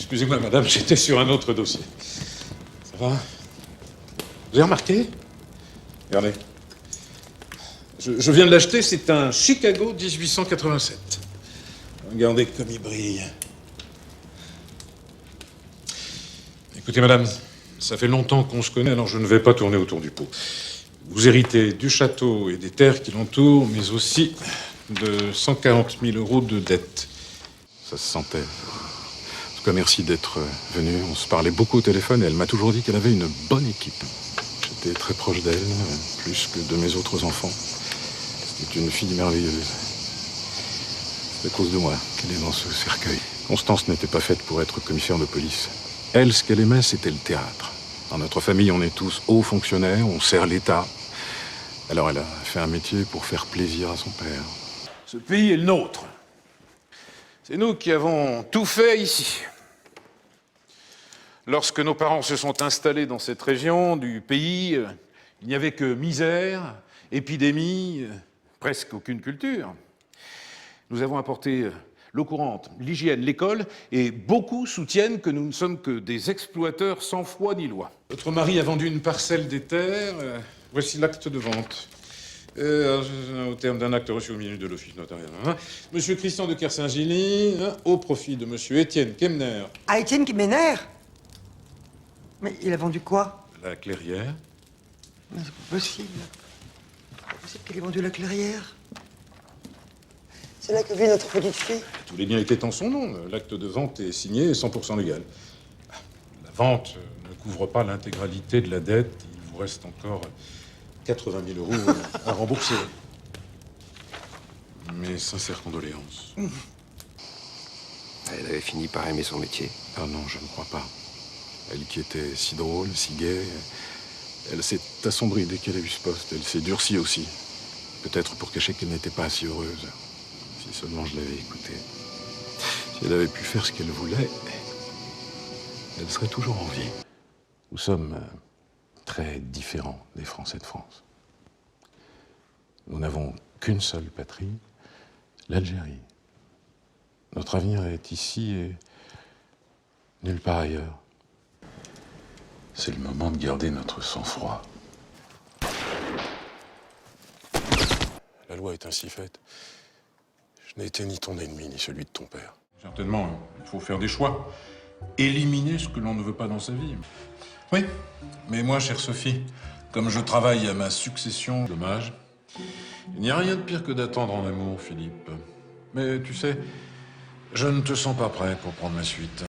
Excusez-moi, madame, j'étais sur un autre dossier. Ça va? Vous avez remarqué? Regardez. Je viens de l'acheter, c'est un Chicago 1887. Regardez comme il brille. Écoutez, madame, ça fait longtemps qu'on se connaît, alors je ne vais pas tourner autour du pot. Vous héritez du château et des terres qui l'entourent, mais aussi de 140 000 € de dettes. Ça se sentait. En tout cas, merci d'être venu. On se parlait beaucoup au téléphone et elle m'a toujours dit qu'elle avait une bonne équipe. J'étais très proche d'elle, plus que de mes autres enfants. C'était une fille merveilleuse. C'est à cause de moi qu'elle est dans ce cercueil. Constance n'était pas faite pour être commissaire de police. Elle, ce qu'elle aimait, c'était le théâtre. Dans notre famille, on est tous hauts fonctionnaires, on sert l'État. Alors elle a fait un métier pour faire plaisir à son père. Ce pays est le nôtre. C'est nous qui avons tout fait ici. Lorsque nos parents se sont installés dans cette région du pays, il n'y avait que misère, épidémie, presque aucune culture. Nous avons apporté l'eau courante, l'hygiène, l'école, et beaucoup soutiennent que nous ne sommes que des exploiteurs sans foi ni loi. Votre mari a vendu une parcelle des terres. Voici l'acte de vente. Au terme d'un acte reçu au milieu de l'office notarial. Monsieur Christian de Kersingilly, au profit de monsieur Étienne Kemner. Ah, Étienne Kemner? Mais il a vendu quoi? La clairière. Mais c'est pas possible. C'est pas possible qu'il ait vendu la clairière. C'est là que vit notre petite fille. Tous les biens étaient en son nom. L'acte de vente est signé et 100% légal. La vente ne couvre pas l'intégralité de la dette. Il vous reste encore 80 000 € à rembourser. Mes sincères condoléances. Elle avait fini par aimer son métier. Ah non, je ne crois pas. Elle qui était si drôle, si gaie, elle s'est assombrie dès qu'elle a eu ce poste. Elle s'est durcie aussi. Peut-être pour cacher qu'elle n'était pas si heureuse. Si seulement je l'avais écoutée. Si elle avait pu faire ce qu'elle voulait, elle serait toujours en vie. Nous sommes très différents des Français de France. Nous n'avons qu'une seule patrie, l'Algérie. Notre avenir est ici et nulle part ailleurs. C'est le moment de garder notre sang-froid. La loi est ainsi faite. Je n'ai été ni ton ennemi, ni celui de ton père. Certainement, il faut faire des choix. Éliminer ce que l'on ne veut pas dans sa vie. Oui, mais moi, chère Sophie, comme je travaille à ma succession, dommage, il n'y a rien de pire que d'attendre en amour, Philippe. Mais tu sais, je ne te sens pas prêt pour prendre ma suite.